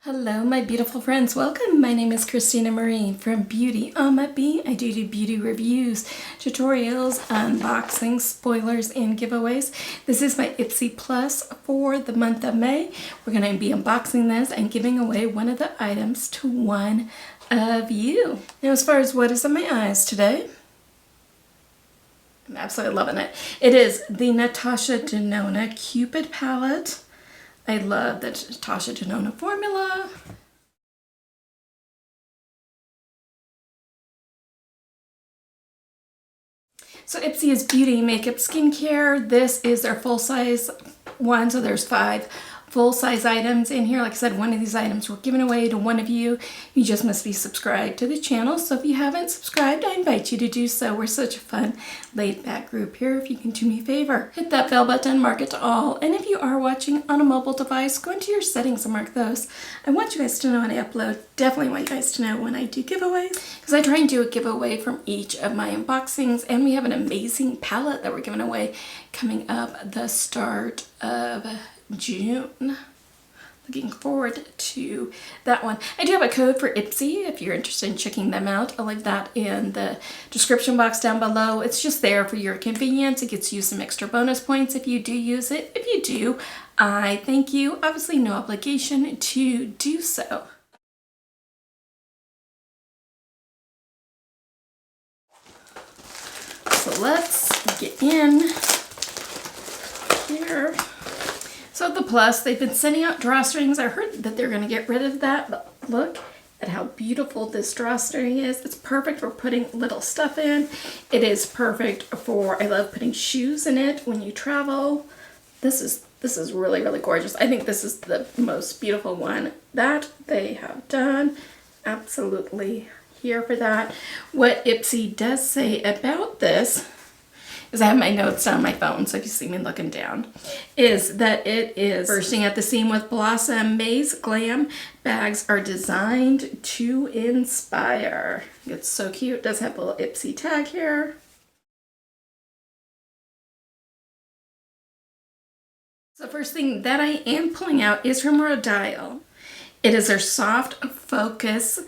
Hello my beautiful friends, welcome. My name is Christina Marie from BeautyAmaB. I do beauty reviews, tutorials, unboxings, spoilers, and giveaways. This is my Ipsy Plus for the month of May. We're going to be unboxing this and giving away one of the items to one of you. Now as far as what is in my eyes today, I'm absolutely loving it. It is the Natasha Denona Cupid palette. I love the Natasha Denona formula. So Ipsy is beauty, makeup, skincare. This is their full-size one, so there's 5 full-size items in here. Like I said, one of these items we're giving away to one of you. You just must be subscribed to the channel. So if you haven't subscribed, I invite you to do so. We're such a fun, laid-back group here. If you can do me a favor, hit that bell button, mark it to all. And if you are watching on a mobile device, go into your settings and mark those. I want you guys to know when I upload. Definitely want you guys to know when I do giveaways, because I try and do a giveaway from each of my unboxings. And we have an amazing palette that we're giving away coming up the start of June. Looking forward to that one. I do have a code for Ipsy if you're interested in checking them out. I'll leave that in the description box down below. It's just there for your convenience. It gets you some extra bonus points if you do use it. If you do, I thank you. Obviously no obligation to do so. So let's get in here. So the Plus, they've been sending out drawstrings. I heard that they're going to get rid of that, but look at how beautiful this drawstring is. It's perfect for putting little stuff in. It is perfect for, I love putting shoes in it when you travel. This is really, really gorgeous. I think this is the most beautiful one that they have done. Absolutely here for that. What Ipsy does say about this, because I have my notes on my phone, so if you see me looking down, is that it is bursting at the seam with Blossom Maze Glam. Bags are designed to inspire. It's so cute. It does have a little Ipsy tag here. So the first thing that I am pulling out is from Rodial. It is their Soft Focus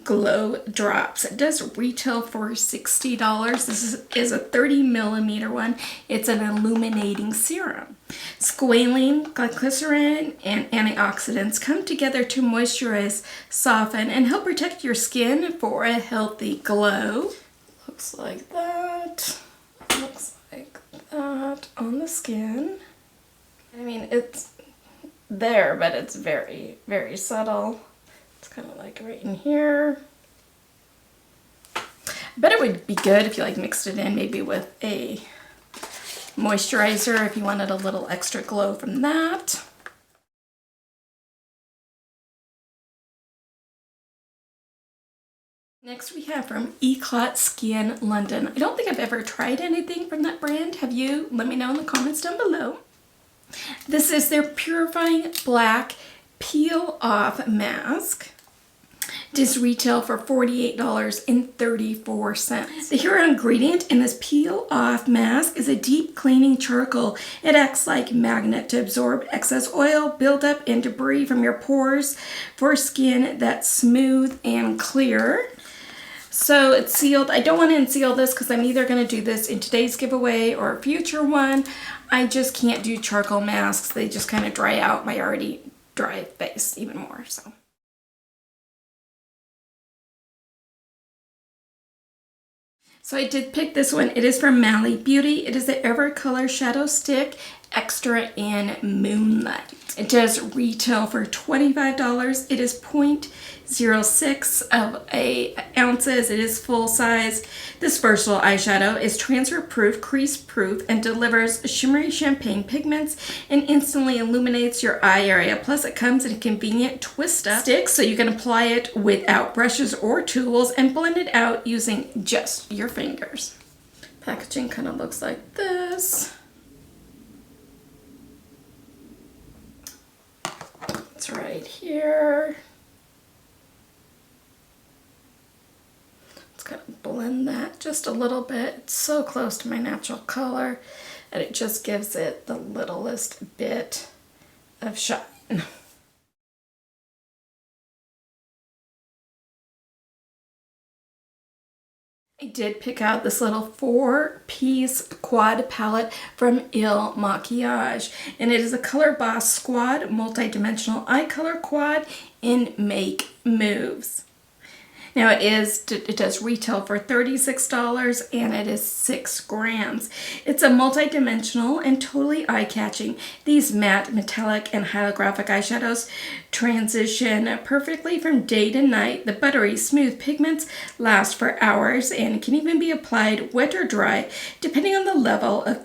Glow Drops. It does retail for $60. This is a 30mm one. It's an illuminating serum. Squalene, glycerin, and antioxidants come together to moisturize, soften, and help protect your skin for a healthy glow. Looks like that. Looks like that on the skin. I mean, it's there, but it's very, very subtle. It's kind of like right in here. I bet it would be good if you like mixed it in maybe with a moisturizer if you wanted a little extra glow from that. Next we have from Eclat Skin London. I don't think I've ever tried anything from that brand. Have you? Let me know in the comments down below. This is their Purifying Black Peel Off Mask. Does retail for $48.34. The hero ingredient in this peel off mask is a deep cleaning charcoal. It acts like a magnet to absorb excess oil, buildup, and debris from your pores for skin that's smooth and clear. So it's sealed. I don't want to unseal this because I'm either going to do this in today's giveaway or a future one. I just can't do charcoal masks. They just kind of dry out my already dry face even more. So I did pick this one. It is from Mally Beauty. It is the Evercolor Shadow Stick Extra in Moonlight. It does retail for $25. It is 0.06 of ounces. It is full size. This versatile eyeshadow is transfer proof, crease proof, and delivers shimmery champagne pigments and instantly illuminates your eye area. Plus it comes in a convenient twist up stick so you can apply it without brushes or tools and blend it out using just your fingers. Packaging kind of looks like this. It's right here. Let's kind of blend that just a little bit. It's so close to my natural color and it just gives it the littlest bit of shine. I did pick out this little 4-piece quad palette from Il Maquillage, and it is a Color Boss Squad multi-dimensional eye color quad in Make Moves. Now it does retail for $36 and it is 6 grams. It's a multi-dimensional and totally eye-catching. These matte, metallic, and holographic eyeshadows transition perfectly from day to night. The buttery, smooth pigments last for hours and can even be applied wet or dry, depending on the level of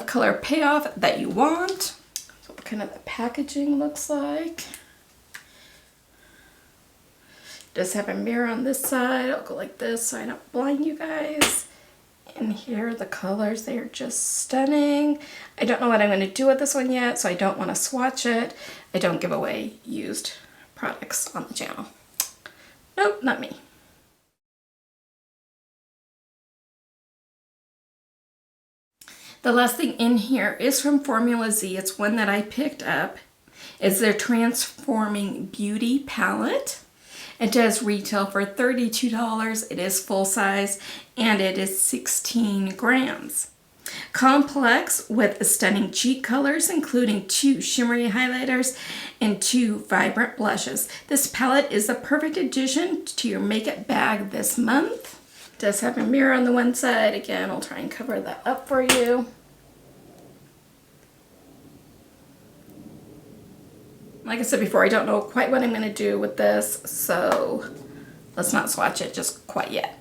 color payoff that you want. So what kind of the packaging looks like. Does have a mirror on this side. I'll go like this so I don't blind you guys. And here are the colors. They are just stunning. I don't know what I'm going to do with this one yet, so I don't want to swatch it. I don't give away used products on the channel. Nope, not me. The last thing in here is from Formula Z. It's one that I picked up. It's their Transforming Beauty palette. It does retail for $32. It is full size and it is 16 grams. Complex with stunning cheek colors, including 2 shimmery highlighters and 2 vibrant blushes. This palette is the perfect addition to your makeup bag this month. It does have a mirror on the one side. Again, I'll try and cover that up for you. Like I said before, I don't know quite what I'm going to do with this, so let's not swatch it just quite yet.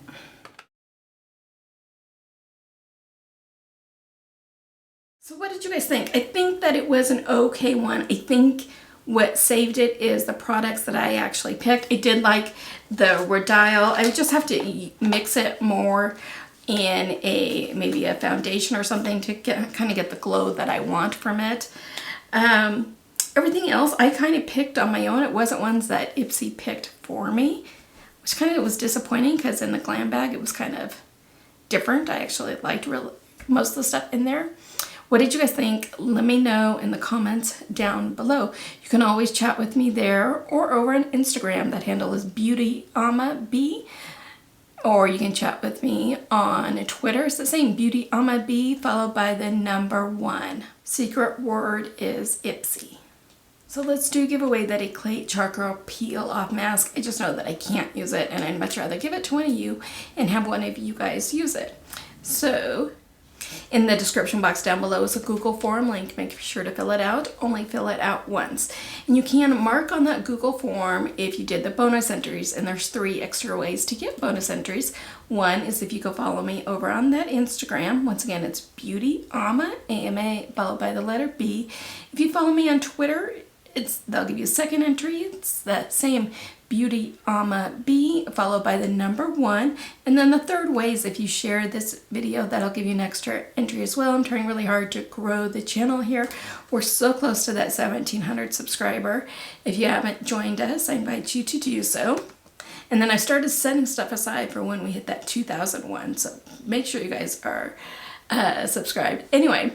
So what did you guys think? I think that it was an okay one. I think what saved it is the products that I actually picked. I did like the Rodial. I would just have to mix it more in maybe a foundation or something to kind of get the glow that I want from it. Everything else I kind of picked on my own. It wasn't ones that Ipsy picked for me, which kind of was disappointing because in the glam bag it was kind of different. I actually liked most of the stuff in there. What did you guys think? Let me know in the comments down below. You can always chat with me there or over on Instagram. That handle is BeautyAmaB. Or you can chat with me on Twitter. It's the same, BeautyAmaB followed by the number 1. Secret word is Ipsy. So let's do give away that Eclate Charcoal Peel Off Mask. I just know that I can't use it and I'd much rather give it to one of you and have one of you guys use it. So in the description box down below is a Google form link. Make sure to fill it out. Only fill it out once. And you can mark on that Google form if you did the bonus entries. And there's 3 extra ways to get bonus entries. One is if you go follow me over on that Instagram. Once again, it's BeautyAma, A-M-A, followed by the letter B. If you follow me on Twitter, they'll give you a second entry. It's that same BeautyAmaB followed by the number 1. And then the third way is if you share this video, that'll give you an extra entry as well. I'm trying really hard to grow the channel here. We're so close to that 1,700 subscriber. If you haven't joined us, I invite you to do so. And then I started setting stuff aside for when we hit that 2,001. So make sure you guys are subscribed. Anyway,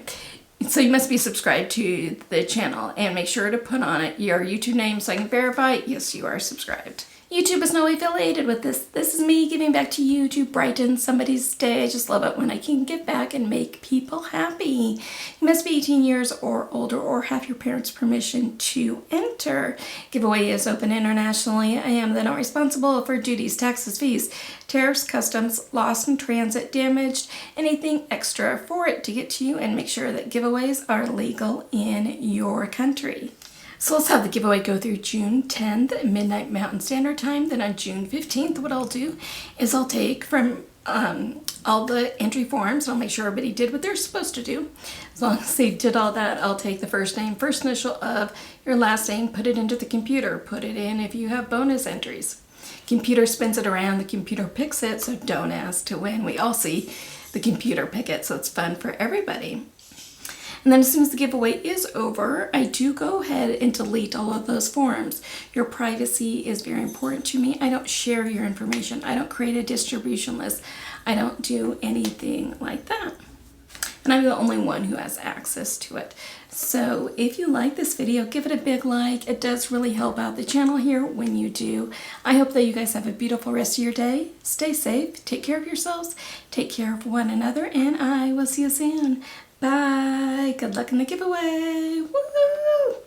so you must be subscribed to the channel and make sure to put on it your YouTube name so I can verify, yes, you are subscribed. YouTube is no affiliated with this. This is me giving back to you to brighten somebody's day. I just love it when I can give back and make people happy. You must be 18 years or older or have your parents' permission to enter. Giveaway is open internationally. I am then not responsible for duties, taxes, fees, tariffs, customs, lost in transit, damaged, anything extra for it to get to you, and make sure that giveaways are legal in your country. So let's have the giveaway go through June 10th at midnight Mountain Standard Time. Then on June 15th, what I'll do is I'll take from all the entry forms, and I'll make sure everybody did what they're supposed to do. As long as they did all that, I'll take the first name, first initial of your last name, put it into the computer, put it in if you have bonus entries. Computer spins it around, the computer picks it, so don't ask to win. We all see the computer pick it, so it's fun for everybody. And then as soon as the giveaway is over, I do go ahead and delete all of those forms. Your privacy is very important to me. I don't share your information. I don't create a distribution list. I don't do anything like that. and I'm the only one who has access to it. So if you like this video, give it a big like. It does really help out the channel here when you do. I hope that you guys have a beautiful rest of your day. Stay safe, take care of yourselves, take care of one another, and I will see you soon. Bye. Good luck in the giveaway. Woo!